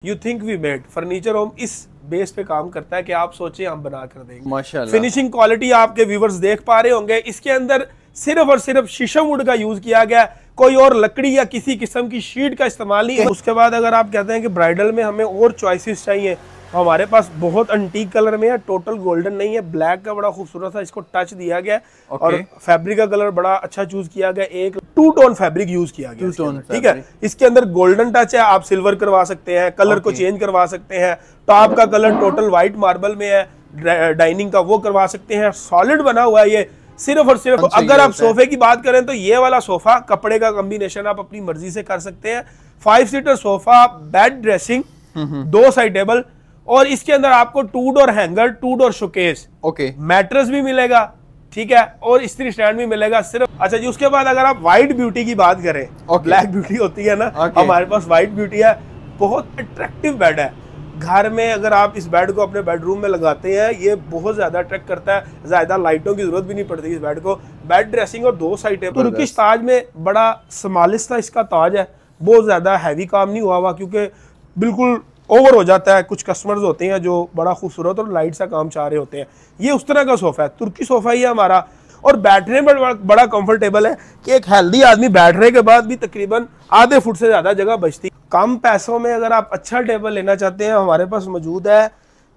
You think we made furniture home इस base पे काम करता है कि आप सोचे हम बना कर देंगे। माशाल्लाह। फिनिशिंग क्वालिटी आपके व्यूवर्स देख पा रहे होंगे, इसके अंदर सिर्फ और सिर्फ शीशम वुड का यूज किया गया, कोई और लकड़ी या किसी किस्म की शीट का इस्तेमाल नहीं है। उसके बाद अगर आप कहते हैं कि ब्राइडल में हमें और चॉइसेस चाहिए, तो हमारे पास बहुत अंटीक कलर में है, टोटल गोल्डन नहीं है, ब्लैक का बड़ा खूबसूरत सा इसको टच दिया गया है। और फैब्रिक का कलर बड़ा अच्छा चूज किया गया, एक टू टोन फैब्रिक यूज किया गया, ठीक है। इसके अंदर गोल्डन टच है, आप सिल्वर करवा सकते हैं, कलर को चेंज करवा सकते हैं। टॉप का कलर टोटल व्हाइट मार्बल में है, डाइनिंग का वो करवा सकते हैं, सॉलिड बना हुआ है ये। सिर्फ और सिर्फ अगर आप सोफे की बात करें तो ये वाला सोफा कपड़े का कॉम्बिनेशन आप अपनी मर्जी से कर सकते हैं। 5 seater sofa, bed dressing, 2 side table, और इसके अंदर आपको 2 door hanger, 2 door showcase, mattress भी मिलेगा, ठीक है, और इस्त्री स्टैंड भी मिलेगा सिर्फ। अच्छा जी, उसके बाद अगर आप व्हाइट ब्यूटी की बात करें, ब्लैक ब्यूटी होती है ना, हमारे पास व्हाइट ब्यूटी है। बहुत अट्रैक्टिव बेड है। घर में अगर आप इस बेड को अपने बेडरूम में लगाते हैं, ये बहुत ज्यादा अट्रैक्ट करता है, ज्यादा लाइटों की जरूरत भी नहीं पड़ती इस बेड को। बेड ड्रेसिंग और 2 साइड टेबल। तुर्किश ताज में बड़ा समालिस्ता इसका ताज है, बहुत ज्यादा हैवी काम नहीं हुआ हुआ, क्योंकि बिल्कुल ओवर हो जाता है। कुछ कस्टमर्स होते हैं जो बड़ा खूबसूरत और लाइट सा काम चाह रहे होते हैं। ये उस तरह का सोफा है, तुर्की सोफा ही है हमारा, और बैठने में बड़ा कंफर्टेबल है कि एक हेल्दी आदमी बैठने के बाद भी तकरीबन आधे फुट से ज्यादा जगह बचती। कम पैसों में अगर आप अच्छा टेबल लेना चाहते हैं, हमारे पास मौजूद है।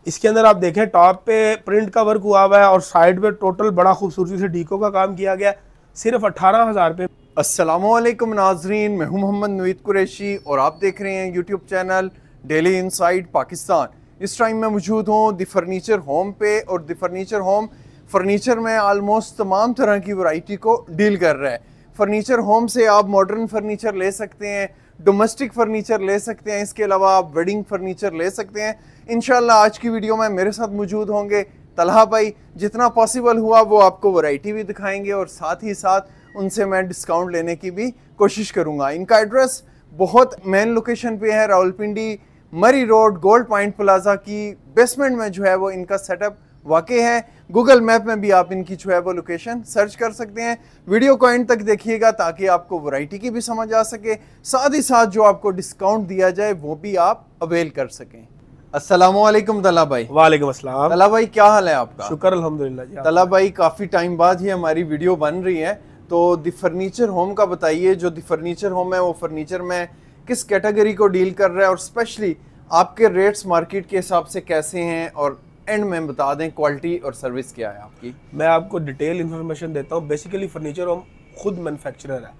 इसके अंदर आप देखें, टॉप पे प्रिंट का वर्क हुआ हुआ है और साइड पे टोटल बड़ा खूबसूरती से डीको का काम किया गया, सिर्फ 18,000 रुपये। अस्सलामुअलैकुम नाजरीन, मैं हूं मोहम्मद नवीद कुरैशी और आप देख रहे हैं YouTube channel daily inside Pakistan. इस टाइम मैं मौजूद हूँ द फर्नीचर होम पे, और द फर्नीचर होम फर्नीचर में आलमोस्ट तमाम तरह की वैरायटी को डील कर रहा है। फर्नीचर होम से आप मॉडर्न फर्नीचर ले सकते हैं, डोमेस्टिक फर्नीचर ले सकते हैं, इसके अलावा आप वेडिंग फर्नीचर ले सकते हैं। इंशाल्लाह आज की वीडियो में मेरे साथ मौजूद होंगे तलहा भाई। जितना पॉसिबल हुआ वो आपको वैरायटी भी दिखाएंगे और साथ ही साथ उनसे मैं डिस्काउंट लेने की भी कोशिश करूँगा। इनका एड्रेस बहुत मेन लोकेशन पे है, रावलपिंडी मरी रोड गोल्ड पॉइंट प्लाजा की बेसमेंट में जो है वो इनका सेटअप वाकई है। गूगल मैप में भी आप इनकी जो है वो लोकेशन सर्च कर सकते हैं। वीडियो को एंड तक देखिएगा ताकि आपको वैरायटी की भी समझ आ सके, साथ ही साथ जो आपको डिस्काउंट दिया जाए वो भी आप अवेल कर सकें। अस्सलामुअलैकुम तला भाई। वालेकुम अस्सलाम। तला भाई क्या हाल है आपका? शुक्र अल्हम्दुलिल्लाह जी। तला भाई काफ़ी टाइम बाद ही हमारी वीडियो बन रही है, तो द फर्नीचर होम का बताइए। जो द फर्नीचर होम है वो फर्नीचर में किस कैटेगरी को डील कर रहा है, और स्पेशली आपके रेट्स मार्केट के हिसाब से कैसे हैं, और एंड में बता दें क्वालिटी और सर्विस क्या है आपकी। मैं आपको डिटेल इन्फॉर्मेशन देता हूँ। बेसिकली फर्नीचर होम खुद मैन्युफैक्चरर है।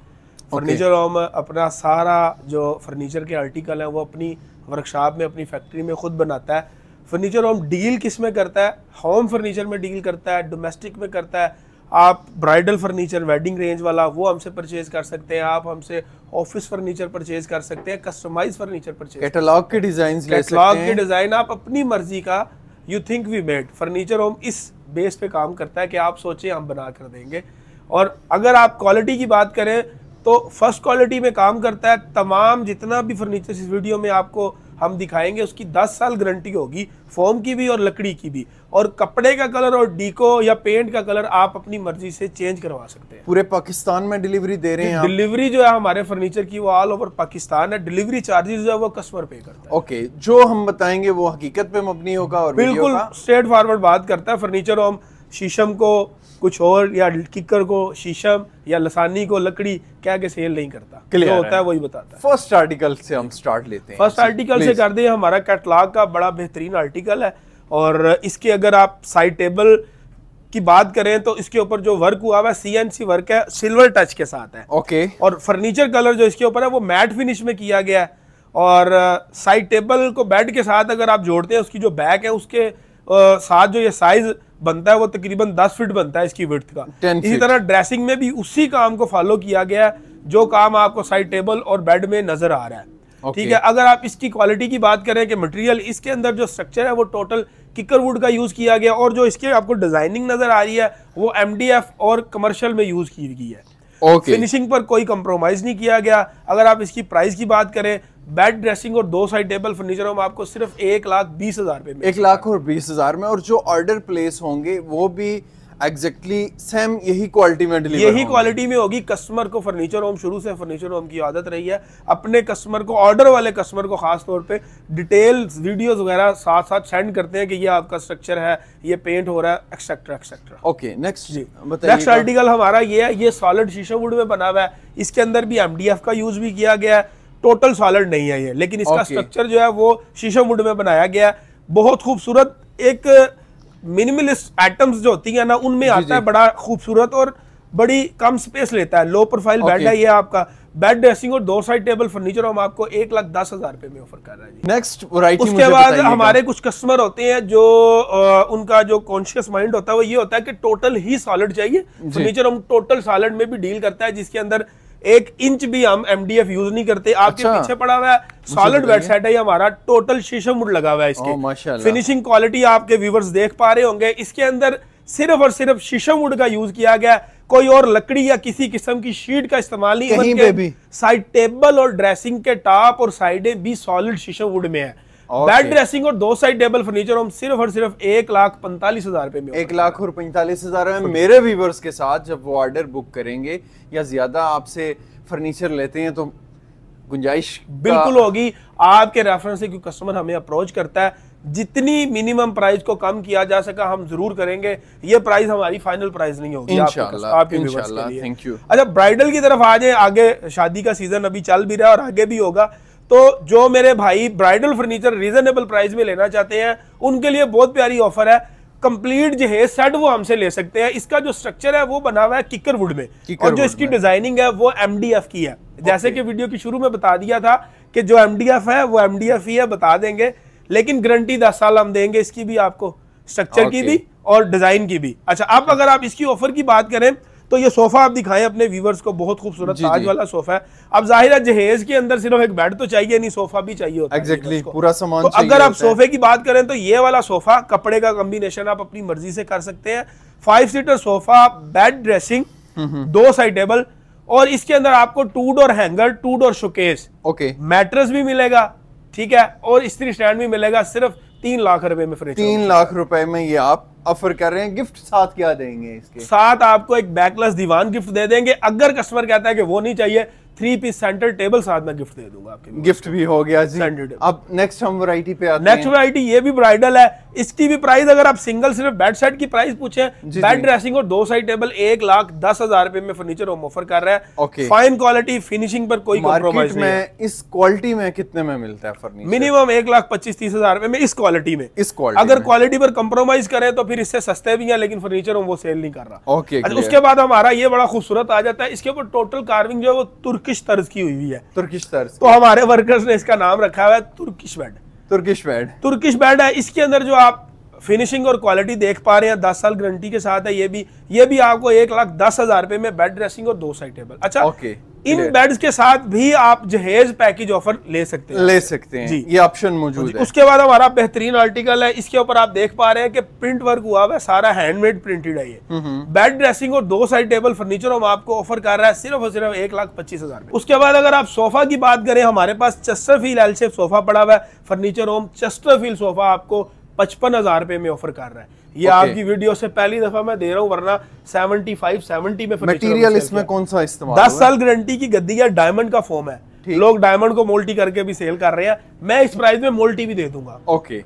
फर्नीचर होम अपना सारा जो फर्नीचर के आर्टिकल है वो अपनी वर्कशॉप में, अपनी फैक्ट्री में खुद बनाता है। फर्नीचर होम डील किस में करता है? होम फर्नीचर में डील करता है, डोमेस्टिक में करता है। आप ब्राइडल फर्नीचर, वेडिंग रेंज वाला वो हमसे परचेज कर सकते हैं, आप हमसे ऑफिस फर्नीचर परचेज कर सकते हैं, कस्टमाइज फर्नीचर परचेज, कैटलॉग के डिजाइन, कैटलॉग के डिजाइन आप अपनी मर्जी का। You think we made furniture home इस बेस पे काम करता है कि आप सोचे हम बना कर देंगे। और अगर आप क्वालिटी की बात करें तो फर्स्ट क्वालिटी में काम करता है। तमाम जितना भी फर्नीचर इस वीडियो में आपको हम दिखाएंगे उसकी 10 साल गारंटी होगी, फोम की भी और लकड़ी की भी। और कपड़े का कलर और डीको या पेंट का कलर आप अपनी मर्जी से चेंज करवा सकते हैं। पूरे पाकिस्तान में डिलीवरी दे रहे हैं? डिलीवरी जो है हमारे फर्नीचर की वो ऑल ओवर पाकिस्तान है। डिलीवरी चार्जेस जो है वो कस्टमर पे करता है। ओके, जो हम बताएंगे वो हकीकत पे मबनी होगा और बिल्कुल स्ट्रेट फॉरवर्ड बात करता है। फर्नीचर होम शीशम को कुछ और या किकर को शीशम या लसानी को लकड़ी क्या के सेल नहीं करता, जो होता है वही बताता है। फर्स्ट आर्टिकल से हम स्टार्ट लेते हैं। फर्स्ट आर्टिकल से कर दे। हमारा कैटलॉग का बड़ा बेहतरीन आर्टिकल है, और इसके अगर आप साइड टेबल की बात करें तो इसके ऊपर जो वर्क हुआ है CNC वर्क है, सिल्वर टच के साथ है। ओके। और फर्नीचर कलर जो इसके ऊपर है वो मैट फिनिश में किया गया है। और साइड टेबल को बेड के साथ अगर आप जोड़ते हैं, उसकी जो बैक है उसके साथ जो ये साइज बनता है वो तकरीबन 10 फीट बनता है इसकी विड्थ का। इसी तरह ड्रेसिंग में भी उसी काम को फॉलो किया गया है जो काम आपको साइड टेबल और बेड में नजर आ रहा है। ठीक है। अगर आप इसकी क्वालिटी की बात करें कि मटेरियल, इसके अंदर जो स्ट्रक्चर है वो टोटल किकर वुड का यूज किया गया, और जो इसके आपको डिजाइनिंग नजर आ रही है वो MDF और कमर्शियल में यूज की गई है। फिनिशिंग पर कोई कंप्रोमाइज नहीं किया गया। अगर आप इसकी प्राइस की बात करें, बेड ड्रेसिंग और 2 साइड टेबल फर्नीचर होम आपको सिर्फ 1,20,000 रुपए में, 1,20,000 में। और जो ऑर्डर प्लेस होंगे वो भी एग्जैक्टली सेम यही क्वालिटी में डिलीवर यही क्वालिटी में होगी। कस्टमर को फर्नीचर होम शुरू से फर्नीचर होम की आदत रही है, अपने कस्टमर को, ऑर्डर वाले कस्टमर को खास तौर पे डिटेल्स वीडियोस वगैरह साथ साथ सेंड करते हैं कि ये आपका स्ट्रक्चर है, ये पेंट हो रहा है, etcetera etcetera. Okay, next next article हमारा ये है, ये सॉलिड शीशा वुड में बना हुआ है। इसके अंदर भी MDF का यूज भी किया गया है, टोटल सॉलिड नहीं है ये, लेकिन इसका स्ट्रक्चर जो है वो शीशा वुड में बनाया गया है। बहुत खूबसूरत, एक मिनिमलिस्ट आइटम्स जो होती है ना उनमें आता है, बड़ा खूबसूरत और बड़ी कम स्पेस लेता है। लो प्रोफाइल बेड है ये आपका, बेड ड्रेसिंग और 2 साइड टेबल फर्नीचर हम आपको 1,10,000 रुपए में ऑफर कर रहे हैं। नेक्स्ट वैरायटी उसके बाद हमारे कुछ कस्टमर होते हैं जो उनका जो कॉन्शियस माइंड होता है वो ये होता है कि टोटल ही सॉलिड चाहिए। फर्नीचर हम टोटल सॉलिड में भी डील करता है, जिसके अंदर 1 इंच भी हम MDF यूज नहीं करते। आपके पीछे पड़ा हुआ है सॉलिड बेड सेट है हमारा, टोटल शीशम वुड लगा हुआ है इसके। फिनिशिंग क्वालिटी आपके व्यूवर्स देख पा रहे होंगे, इसके अंदर सिर्फ और सिर्फ शीशम वुड का यूज किया गया, कोई और लकड़ी या किसी किस्म की शीट का इस्तेमाल नहीं। कहीं पे भी साइड टेबल और ड्रेसिंग के टॉप और साइडें भी सॉलिड शीशम वुड में है। बेड ड्रेसिंग और 2 साइड टेबल फर्नीचर हम सिर्फ और सिर्फ 1,45,000 रुपए में, 1,45,000 में मेरे व्यूवर्स के साथ जब वो ऑर्डर बुक करेंगे या ज्यादा आपसे फर्नीचर लेते हैं तो गुंजाइश बिल्कुल होगी। आपके रेफरेंस से क्योंकि कस्टमर हमें अप्रोच करता है, जितनी मिनिमम प्राइस को कम किया जा सका हम जरूर करेंगे। ये प्राइस हमारी फाइनल प्राइस नहीं होगी इंशाल्लाह। Thank you. अच्छा, ब्राइडल की तरफ आ जाए, आगे शादी का सीजन अभी चल भी रहा है और आगे भी होगा, तो जो मेरे भाई ब्राइडल फर्नीचर रीजनेबल प्राइस में लेना चाहते हैं उनके लिए बहुत प्यारी ऑफर है। कंप्लीट जहेज सेट वो हमसे ले सकते हैं। इसका जो स्ट्रक्चर है वो बना हुआ है किकर वुड में, और जो इसकी डिजाइनिंग है वो MDF की है। जैसे कि वीडियो की शुरू में बता दिया था कि जो MDF है वो MDF ही है, बता देंगे, लेकिन गारंटी 10 साल हम देंगे इसकी भी, आपको स्ट्रक्चर की भी और डिजाइन की भी। अच्छा, अब अगर आप इसकी ऑफर की बात करें तो ये सोफा आप दिखाएं अपने व्यूवर्स को, बहुत खूबसूरत ताज वाला सोफा है। अब जाहिर है जहेज के अंदर सिर्फ एक बेड तो चाहिए नहीं, सोफा भी चाहिए होता है। पूरा सामान तो अगर आप सोफे की बात करें तो ये वाला सोफा कपड़े का कॉम्बिनेशन आप अपनी मर्जी से कर सकते हैं। 5 seater sofa, bed dressing, 2 side table, और इसके अंदर आपको 2 door hanger, 2 door showcase, mattress भी मिलेगा, ठीक है, और इस्त्री स्टैंड भी मिलेगा। सिर्फ 3 लाख रुपए में फर्नीचर, 3 लाख रुपए में ये आप ऑफर कर रहे हैं। गिफ्ट साथ क्या देंगे? इसके साथ आपको एक बैकलेस दीवान गिफ्ट दे देंगे। अगर कस्टमर कहता है कि वो नहीं चाहिए, 3 पीस सेंटर टेबल साथ में गिफ्ट दे दूंगा आपके। गिफ्ट भी हो गया जी। अब नेक्स्ट हम वैरायटी पे आते हैं। नेक्स्ट वैरायटी ये भी ब्राइडल है। इसकी भी प्राइस अगर आप सिंगल सिर्फ बेड सेट की प्राइस पूछे, बेड ड्रेसिंग और 2 साइड टेबल 1,10,000 रुपए में फर्नीचर हम ऑफर कर रहे हैं। फाइन क्वालिटी, फिनिशिंग पर कोई कॉम्प्रोमाइज नहीं है। इस क्वालिटी में कितने में मिलता है फर्नीचर? मिनिमम 1,25,30,000 रुपए में इस क्वालिटी में। अगर क्वालिटी पर कॉम्प्रोमाइज करें तो फिर इससे सस्ते भी है, लेकिन फर्नीचर हम वो सेल नहीं कर रहा। उसके बाद हमारा ये बड़ा खूबसूरत आ जाता है। इसके ऊपर टोटल कार्विंग जो है वो तुर्किश तर्ज की हुई है। तुर्किश तर्ज, तो हमारे वर्कर्स ने इसका नाम रखा हुआ है तुर्किश बेड। तुर्किश बेड है। इसके अंदर जो आप फिनिशिंग और क्वालिटी देख पा रहे हैं 10 साल गारंटी के साथ है। ये भी आपको 1,10,000 रुपए में बेड ड्रेसिंग और 2 साइड टेबल। अच्छा, इन बेड्स के साथ भी आप जहेज पैकेज ऑफर ले सकते हैं जी, ये ऑप्शन मौजूद है। उसके बाद हमारा बेहतरीन आर्टिकल है। इसके ऊपर आप देख पा रहे हैं कि प्रिंट वर्क हुआ हुआ है, सारा हैंडमेड प्रिंटेड है। ये बेड ड्रेसिंग और 2 साइड टेबल फर्नीचर हम आपको ऑफर कर रहा है सिर्फ और सिर्फ 1,25,000। उसके बाद अगर आप सोफा की बात करें, हमारे पास चेस्टरफील्ड एल शेप सोफा पड़ा हुआ है। फर्नीचर होम चेस्टरफील्ड सोफा आपको 55,000 रुपए में ऑफर कर रहा है। ये आपकी वीडियो से पहली दफा मैं दे रहा हूँ, वरना 75-70 में मटेरियल इसमें कौन सा इस्तेमाल? 10 साल गारंटी की गद्दी है, डायमंड का फोम है। लोग डायमंड को मोल्टी करके भी सेल कर रहे हैं, मैं इस प्राइस में मोल्टी भी दे दूंगा।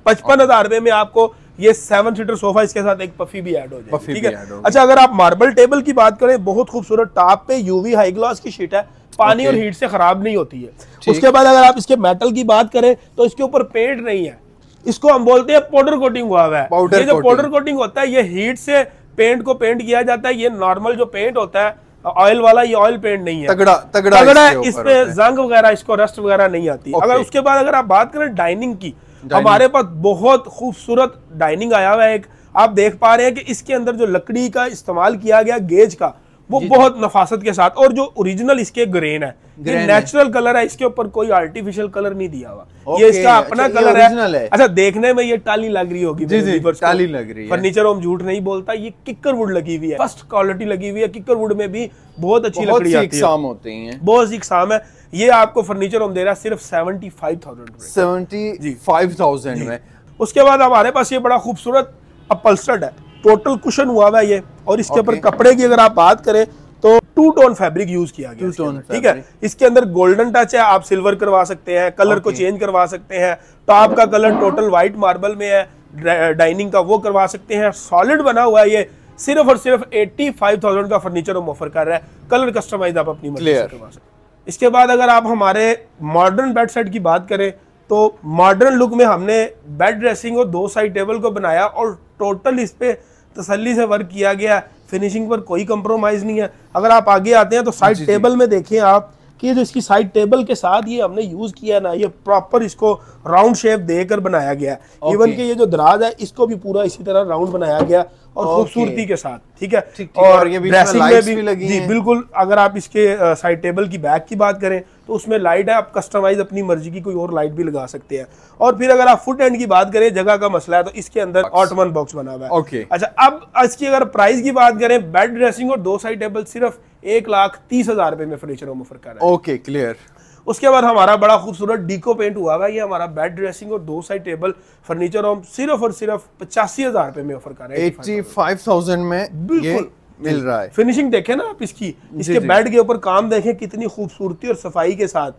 55,000 रुपए में आपको ये 7 सीटर सोफा, इसके साथ एक पफी भी ऐड हो जाएगी, ठीक है। अच्छा, अगर आप मार्बल टेबल की बात करें, बहुत खूबसूरत टॉप पे यूवी हाई ग्लॉस की शीट है, पानी और हीट से खराब नहीं होती है। उसके बाद अगर आप इसके मेटल की बात करें तो इसके ऊपर पेंट नहीं है, इसको हम बोलते हैं पाउडर कोटिंग हुआ है। ये जो पाउडर कोटिंग होता है, ये हीट से पेंट को पेंट किया जाता है। ये नॉर्मल जो पेंट होता है ऑयल वाला, ये ऑयल पेंट नहीं है, तगड़ा है। इस पे जंग वगैरह, इसको रस्ट वगैरह नहीं आती। अगर उसके बाद अगर आप बात करें डाइनिंग की, हमारे पास बहुत खूबसूरत डाइनिंग आया हुआ है। एक आप देख पा रहे हैं कि इसके अंदर जो लकड़ी का इस्तेमाल किया गया गेज का, वो बहुत नफासत के साथ, और जो ओरिजिनल इसके ग्रेन है, ये नेचुरल कलर है, इसके ऊपर कोई आर्टिफिशियल कलर नहीं दिया हुआ। ये इसका अपना कलर है। अच्छा, देखने में ये टाली लग रही होगी, टाली लग रही है। फर्नीचर हम झूठ नहीं बोलता, ये किकर वुड लगी हुई है, फर्स्ट क्वालिटी लगी हुई है। किकर वुड में भी बहुत अच्छी लकड़ी आती है, बहुत सी इकसाम है। ये आपको फर्नीचर हम दे रहा है सिर्फ 75,000 में। उसके बाद हमारे पास ये बड़ा खूबसूरत अपल्स्टर्ड है, टोटल कुशन हुआ हुआ है। और इसके ऊपर कपड़े की अगर आप बात करें तो 2 टोन फैब्रिक यूज किया गया, ठीक है। इसके अंदर गोल्डन टच है, आप सिल्वर करवा सकते हैं, कलर को चेंज करवा सकते हैं, टॉप का कलर टोटल व्हाइट मार्बल में है, डाइनिंग का वो करवा सकते हैं, सॉलिड बना हुआ है। ये सिर्फ और सिर्फ 85,000 का फर्नीचर हम ऑफर कर रहा है, कलर कस्टमाइज आप अपनी मर्जी से करवा सकते हैं। इसके बाद अगर आप हमारे मॉडर्न बेड सेट की बात करें तो मॉडर्न लुक में हमने बेड ड्रेसिंग और 2 साइड टेबल को बनाया और टोटल इस पे तसल्ली से वर्क किया गया। फिनिशिंग पर कोई कंप्रोमाइज नहीं है। अगर आप आगे आते हैं तो साइड टेबल में देखिए आप कि जो इसकी साइड टेबल के साथ ये हमने यूज किया ना, ये प्रॉपर इसको राउंड शेप देकर बनाया गया है। इवन कि ये जो दराज है इसको भी पूरा इसी तरह राउंड बनाया गया और खूबसूरती के साथ, ठीक है। और ये ड्रेसिंग में भी लगी जी बिल्कुल। अगर आप इसके साइड टेबल की बैक की बात करें तो उसमें लाइट है, आप कस्टमाइज अपनी मर्जी की कोई और लाइट भी लगा सकते हैं। और फिर अगर आप फुट एंड की बात करें, जगह का मसला है तो इसके अंदर ऑटमन बॉक्स बना हुआ है। अच्छा, अब इसकी अगर प्राइस की बात करें, बेड ड्रेसिंग और 2 साइड टेबल सिर्फ 1,30,000 रुपए में फर्नीचर हम ऑफर कर रहे हैं। Okay, clear. उसके बाद हमारा बड़ा खूबसूरत डीको पेंट हुआ है, ये हमारा बेड ड्रेसिंग और 2 साइड टेबल फर्नीचर हम सिर्फ और सिर्फ 85,000 रुपए में ऑफर कर रहे हैं। 85,000 में बिल्कुल मिल रहा है। फिनिशिंग देखें ना आप इसकी, इसके बेड के ऊपर काम देखें कितनी खूबसूरती और सफाई के साथ,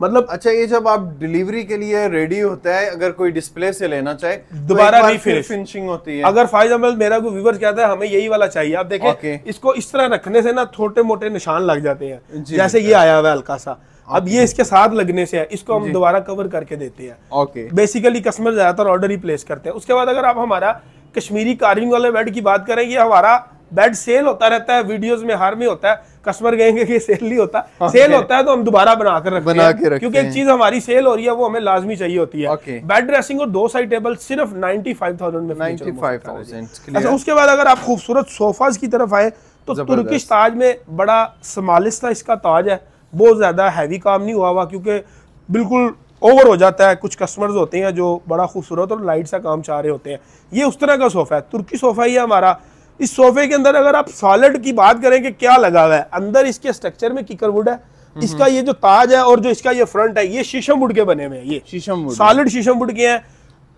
मतलब। अच्छा, ये जब आप डिलीवरी के लिए रेडी होता है, अगर कोई डिस्प्ले से लेना चाहे दोबारा तो फिनिशिंग होती है। अगर फॉर एग्जांपल मेरा कोई व्यूअर कहता है हमें यही वाला चाहिए, आप देखें इसको इस तरह रखने से ना छोटे मोटे निशान लग जाते हैं, जैसे ये आया हुआ है हल्का सा। अब ये इसके साथ लगने से है, इसको हम दोबारा कवर करके देते हैं। बेसिकली कस्टमर ज्यादातर ऑर्डर ही प्लेस करते हैं। उसके बाद अगर आप हमारा कश्मीरी कार्विंग वाले बेड की बात करें, ये हमारा बेड सेल होता रहता है, वीडियोस में हर में होता है। कस्टमर कहेंगे कि सेल नहीं होता, सेल होता है तो हम दोबारा बनाकर रखते हैं, क्योंकि एक चीज हमारी सेल हो रही है वो हमें लाजमी चाहिए होती है। बेड ड्रेसिंग और 2 साइड टेबल सिर्फ 95,000 में। 95,000। अच्छा, उसके बाद अगर आप खूबसूरत सोफाज की तरफ आए तो तुर्किश ताज में बड़ा समालिस्ता इसका ताज है, बहुत ज्यादा हैवी काम नहीं हुआ हुआ, क्योंकि बिल्कुल ओवर हो जाता है। कुछ कस्टमर्स होते हैं जो बड़ा खूबसूरत और लाइट सा काम चाह रहे होते हैं। ये उस तरह का सोफा है, तुर्की सोफा ही है हमारा। इस सोफे के अंदर अगर आप सॉलिड की बात करें कि क्या लगा हुआ है, अंदर इसके स्ट्रक्चर में किकर वुड है, इसका ये जो ताज है और जो इसका ये फ्रंट है, ये शीशम वुड के बने हुए हैं। ये शीशम वुड, सॉलिड शीशम वुड के हैं।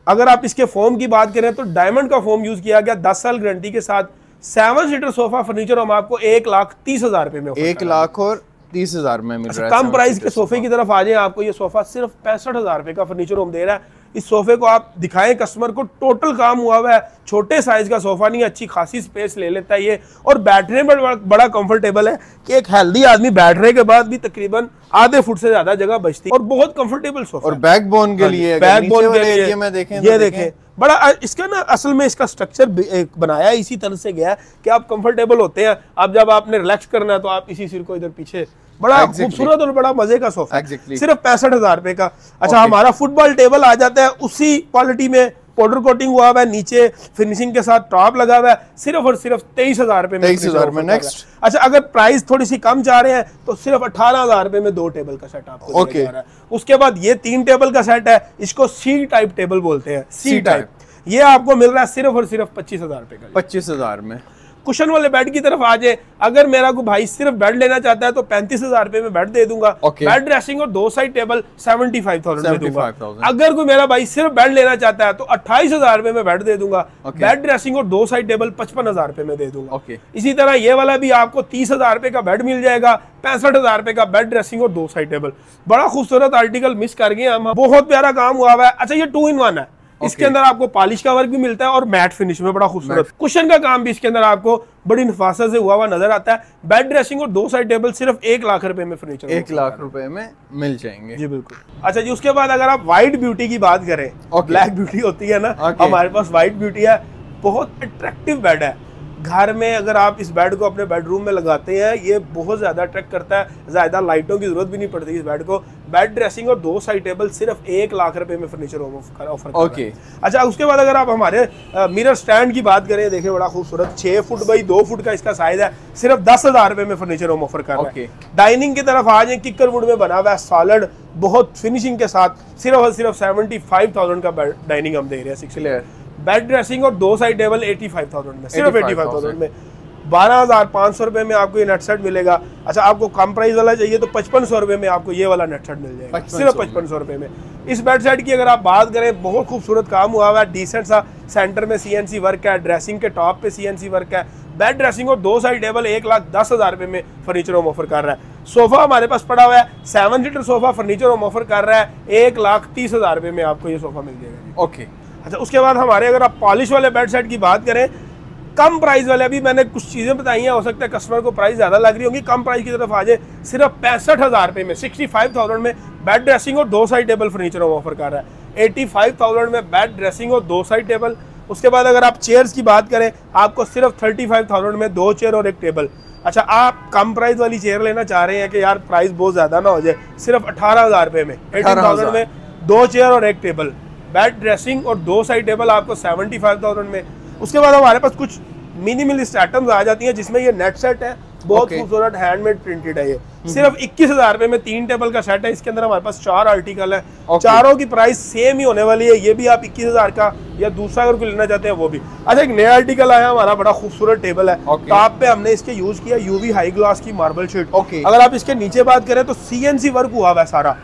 अगर आप इसके फोम की बात करें तो डायमंड का फोम यूज किया गया, 10 साल गारंटी के साथ। 7 सीटर सोफा फर्नीचर हम आपको 1,30,000 रुपए में, 1,30,000 में मिल रहा है। कम प्राइस के सोफे की तरफ आ जाए, आपको ये सोफा सिर्फ 65,000 रुपए का फर्नीचर हम दे रहा है। इस सोफे को आप दिखाएं कस्टमर को, टोटल काम हुआ हुआ है, छोटे साइज का सोफा नहीं है, अच्छी खासी स्पेस ले लेता है ये, और बैठने में बड़ा कंफर्टेबल है कि एक हेल्दी आदमी बैठने के बाद भी तकरीबन आधे फुट से ज्यादा जगह बचती है, और बहुत कंफर्टेबल सोफा। और बैकबोन के लिए, बैकबोन के लिए में देखें, ये देखें बड़ा इसका ना, असल में इसका स्ट्रक्चर बनाया इसी तरह से गया कि आप कंफर्टेबल होते हैं। अब जब आपने रिलैक्स करना है तो आप इसी सिर को इधर पीछे, बड़ा खूबसूरत और बड़ा मजे का सोफा, सिर्फ 65,000 रुपए का। अच्छा, हमारा फुटबॉल टेबल आ जाता है उसी क्वालिटी में, पाउडर कोटिंग हुआ हुआ है, नीचे फिनिशिंग के साथ टॉप लगा हुआ है, सिर्फ और सिर्फ 23,000 रुपए में। 23,000 में नेक्स्ट। अच्छा, अगर प्राइस थोड़ी सी कम चाह रहे हैं तो सिर्फ 18,000 रुपए में 2 टेबल का सेट आपको दिया जा रहा है। उसके बाद ये 3 टेबल का सेट है, इसको सी टाइप टेबल बोलते हैं, सी टाइप। ये आपको मिल रहा है सिर्फ और सिर्फ 25,000 रुपए का। 25,000 में। कुशन वाले बेड की तरफ आ जाए, अगर मेरा को भाई सिर्फ बेड लेना चाहता है तो 35,000 रुपए में बेड दे दूंगा। बेड ड्रेसिंग और 2 साइड टेबल 75,000 में दूंगा। अगर कोई मेरा भाई सिर्फ बेड लेना चाहता है तो 28,000 रुपए में बेड दे दूंगा। बेड ड्रेसिंग और 2 साइड टेबल 55,000 रुपए में दे दूंगा। इसी तरह ये वाला भी आपको 30,000 रुपए का बेड मिल जाएगा, 65,000 रुपए का बेड ड्रेसिंग और 2 साइड टेबल। बड़ा खूबसूरत आर्टिकल मिस कर गए हम, बहुत प्यारा काम हुआ हुआ है। अच्छा, ये 2 in 1 है, इसके अंदर आपको पॉलिश का वर्क भी मिलता है और मैट फिनिश में बड़ा खूबसूरत कुशन का काम भी इसके अंदर आपको बड़ी नफासत से हुआ नजर आता है। बेड ड्रेसिंग और 2 साइड टेबल सिर्फ 1 लाख रुपए में फर्नीचर 1 लाख रुपए में मिल जाएंगे। जी बिल्कुल। अच्छा जी, उसके बाद अगर आप व्हाइट ब्यूटी की बात करें, ब्लैक ब्यूटी होती है ना, हमारे पास व्हाइट ब्यूटी है। बहुत अट्रैक्टिव बेड है। घर में अगर आप इस बेड को अपने बेडरूम में लगाते हैं, ये बहुत ज्यादा अट्रैक्ट करता है, ज्यादा लाइटों की जरूरत भी नहीं पड़ती इस बेड को। बेड ड्रेसिंग और 2 साइड टेबल सिर्फ 1 लाख रुपए में फर्नीचर ऑफर कर रहे हैं। अच्छा, उसके बाद अगर आप हमारे मिरर स्टैंड की बात करें, देखिए बड़ा खूबसूरत 6 फुट बाई 2 फुट का इसका साइज है, सिर्फ 10,000 रुपए में फर्नीचर हम ऑफर कर रहे हैं। डाइनिंग की तरफ आ जाए, किकर वुड में बना हुआ है, सॉलिड बहुत फिनिशिंग के साथ, सिर्फ और सिर्फ 75,000 का डाइनिंग हम दे रहे हैं। 6 लेयर बेड ड्रेसिंग और 2 साइड टेबल 85,000 में, सिर्फ 85,000 में। 12,500 रुपए में आपको ये नेट सेट मिलेगा। अच्छा, आपको कम प्राइस वाला चाहिए तो 5500 रुपए में आपको ये वाला नेट सेट मिल जाएगा, सिर्फ 5500 रुपए में। इस बेड सेट की अगर आप बात करें, बहुत खूबसूरत काम हुआ हुआ है, डिसेंट सा सेंटर में CNC वर्क है, ड्रेसिंग के टॉप पे CNC वर्क है, बेड ड्रेसिंग और 2 साइड टेबल 1,10,000 रुपए में फर्नीचर होम ऑफर कर रहा है। सोफा हमारे पास पड़ा हुआ है 7 seater sofa, furniture home offer कर रहा है 1,30,000 रुपए में आपको ये सोफा मिल जाएगा। ओके। अच्छा, उसके बाद हमारे अगर आप पॉलिश वाले बेड सेट की बात करें, कम प्राइस वाले, अभी मैंने कुछ चीजें बताई हैं, हो सकता है कस्टमर को प्राइस ज्यादा लग रही होंगी, कम प्राइस की तरफ आ जाए, सिर्फ 65,000 रुपए में 65,000 में बेड ड्रेसिंग और 2 side table furniture home offer कर रहा है। 85,000 में बेड ड्रेसिंग और 2 साइड टेबल। उसके बाद अगर आप चेयर्स की बात करें, आपको सिर्फ 35,000 में 2 चेयर और 1 टेबल। अच्छा, आप कम प्राइस वाली चेयर लेना चाह रहे हैं कि यार प्राइस बहुत ज्यादा ना हो जाए, सिर्फ 18,000 रुपए में 18,000 में 2 चेयर और 1 टेबल, बेड ड्रेसिंग और 2 साइड टेबल आपको 75,000 में। उसके बाद हमारे पास कुछ मिनिमलिस्ट आइटम्स आ जाती हैं, जिसमें ये नेट सेट है, बहुत खूबसूरत हैंडमेड प्रिंटेड है। ये सिर्फ 21,000 रुपए में 3 टेबल का सेट है। इसके अंदर हमारे पास 4 आर्टिकल है, चारों की प्राइस सेम ही होने वाली है। ये भी आप 21,000 का या दूसरा अगर कोई लेना चाहते हैं वो भी। अच्छा, एक नया आर्टिकल आया हमारा, बड़ा खूबसूरत टेबल है, टॉप पे हमने इसके यूज किया UV हाई ग्लास की मार्बल शीट। अगर आप इसके नीचे बात करें तो CNC वर्क हुआ हुआ है, सारा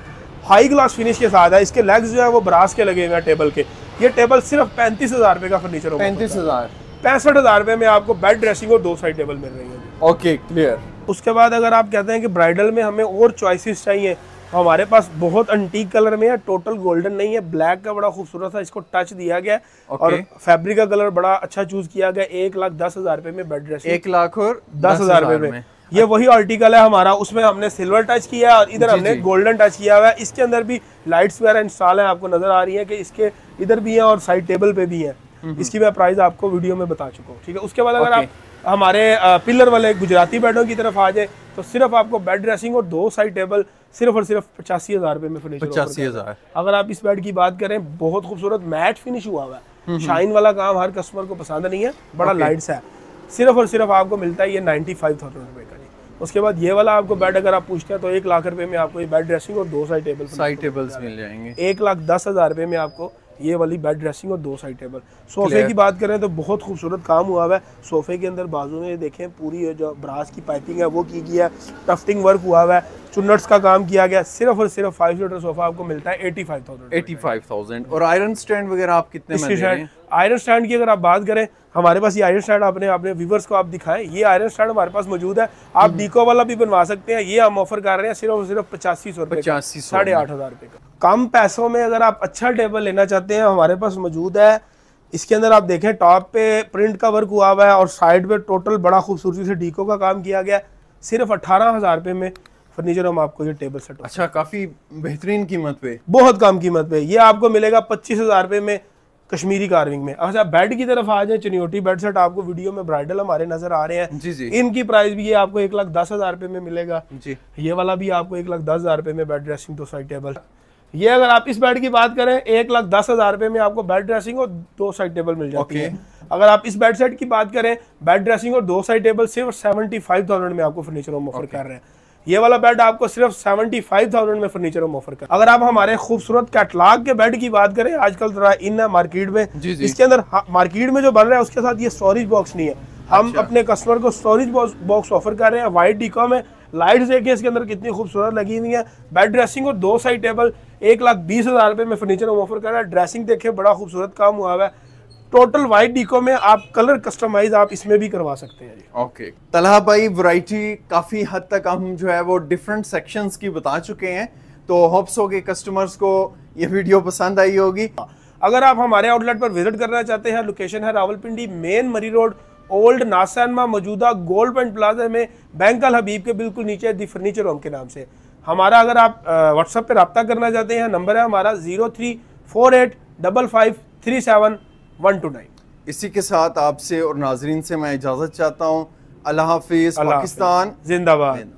हाई ग्लास फिनिश के साथ है। इसके लेग्स जो है वो ब्रास के लगे हुए हैं टेबल के। ये टेबल सिर्फ 35,000 रुपए का फर्नीचर होगा। 65,000 रुपए में आपको बेड ड्रेसिंग और 2 साइड टेबल मिल रही है। Okay, clear. उसके बाद अगर आप कहते हैं कि ब्राइडल में हमें और चॉइसेस चाहिए, हमारे पास बहुत अंटीक कलर में है, टोटल गोल्डन नहीं है, ब्लैक का बड़ा खूबसूरत सा इसको टच दिया गया है। और फैब्रिक का कलर बड़ा अच्छा चूज किया गया। 1,10,000 रुपए में बेड ड्रेसिंग, 1,10,000 रुपए में। ये वही आर्टिकल है हमारा, उसमें हमने सिल्वर टच किया है और इधर हमने गोल्डन टच किया हुआ है। इसके अंदर भी लाइट्स वगैरह इंस्टॉल है, आपको नजर आ रही है कि इसके इधर भी है और साइड टेबल पे भी है। इसकी मैं प्राइस आपको वीडियो में बता चुका हूँ, ठीक है। उसके बाद अगर आप हमारे पिलर वाले गुजराती बेडों की तरफ आ जाए तो सिर्फ आपको बेड ड्रेसिंग और 2 साइड टेबल सिर्फ और सिर्फ 85,000 रुपए में फर्नीचर। 85,000। अगर आप इस बेड की बात करें, बहुत खूबसूरत मैट फिनिश हुआ हुआ है, शाइन वाला काम हर कस्टमर को पसंद नहीं है, बड़ा लाइट्स है। सिर्फ और सिर्फ आपको मिलता है ये 95,000 रुपए का। उसके बाद ये वाला आपको बेड अगर आप पूछते हैं तो 1 लाख रुपए में आपको ये बेड ड्रेसिंग और 2 साइड टेबल्स मिल जाएंगे। 1,10,000 रुपए में आपको ये वाली बेड ड्रेसिंग और 2 साइड टेबल। सोफे की बात करें तो बहुत खूबसूरत काम हुआ हुआ है। सोफे के अंदर बाजू में देखें, पूरी जो ब्रास की पाइपिंग है वो की गई है, टफ्टिंग वर्क हुआ हुआ है, चुन्नट्स का काम किया गया। सिर्फ और सिर्फ 5 सीटर सोफा आपको मिलता है 85,000। और आयरन स्टैंड वगैरह आप कितने में दे रहे हैं? आयरन स्टैंड की अगर आप बात करें, हमारे पास ये आयरन स्टैंड अपने व्यूअर्स को आप दिखाएं, ये आयरन स्टैंड हमारे पास मौजूद है। आप डीको वाला भी बनवा सकते हैं। ये हम ऑफर कर रहे हैं सिर्फ और सिर्फ 8500 रुपए, 8,500 रुपए का। कम पैसों में अगर आप अच्छा टेबल लेना चाहते हैं, हमारे पास मौजूद है। इसके अंदर आप देखें, टॉप पे प्रिंट का वर्क हुआ हुआ है और साइड पे टोटल बड़ा खूबसूरती से डीको का काम किया गया। सिर्फ 18,000 रुपए में फर्नीचर हम आपको ये टेबल सेट। अच्छा, काफी बेहतरीन कीमत पे, बहुत कम कीमत पे। ये आपको मिलेगा 25,000 रुपए में कश्मीरी कार्विंग में। अच्छा, बेड की तरफ आ जाए, चनियोटी बेड सेट आपको वीडियो में ब्राइडल हमारे नजर आ रहे हैं जी। इनकी प्राइस भी ये आपको 1,10,000 रुपए में मिलेगा जी। ये वाला भी आपको 1,10,000 रुपए में बेड ड्रेसिंग 2 साइड टेबल। ये अगर आप इस बेड की बात करें, 1,10,000 रुपए में आपको बेड ड्रेसिंग और 2 साइड टेबल मिल जाती है। अगर आप इस बेड सेट की बात करें, बेड ड्रेसिंग और 2 साइड टेबल सिर्फ 75,000 में आपको फर्नीचर हम ऑफर कर रहे हैं। ये वाला बेड आपको सिर्फ 75,000 में फर्नीचर हम ऑफर कर। अगर आप हमारे खूबसूरत कैटलॉग के बेड की बात करें, आजकल थोड़ा इन है मार्केट में जी। इसके अंदर मार्केट में जो बन रहा है उसके साथ ये स्टोरेज बॉक्स नहीं है। हम अपने कस्टमर को स्टोरेज बॉक्स ऑफर कर रहे हैं व्हाइट डीको में। लाइट्स देखिए इसके अंदर कितनी खूबसूरत लगी हुई है। बेड ड्रेसिंग और 2 साइड टेबल 1,20,000 रुपए में फर्नीचर हम ऑफर कर रहे हैं। ड्रेसिंग देखिए, बड़ा खूबसूरत काम हुआ है। टोटल व्हाइट डीको में आप कलर कस्टमाइज आप इसमें भी करवा सकते हैं जी। ओके तलहा भाई, वैरायटी काफी हद तक हम जो है वो डिफरेंट सेक्शंस की बता चुके हैं, तो होप्स हो के कस्टमर्स को ये वीडियो पसंद आई होगी। अगर आप हमारे आउटलेट पर विजिट करना चाहते हैं, लोकेशन है रावलपिंडी, मेन मरी रोड, ओल्ड नासैनमा मौजूदा गोल्ड पॉइंट प्लाजा में बैंक अल हबीब के बिल्कुल नीचे दी फर्नीचर होम के नाम से। हमारा अगर आप व्हाट्सएप पे रब्ता करना चाहते हैं, नंबर है हमारा 03485537 इसी के साथ आपसे और नाजरीन से मैं इजाजत चाहता हूँ। अल्लाह हाफिज, पाकिस्तान जिंदाबाद।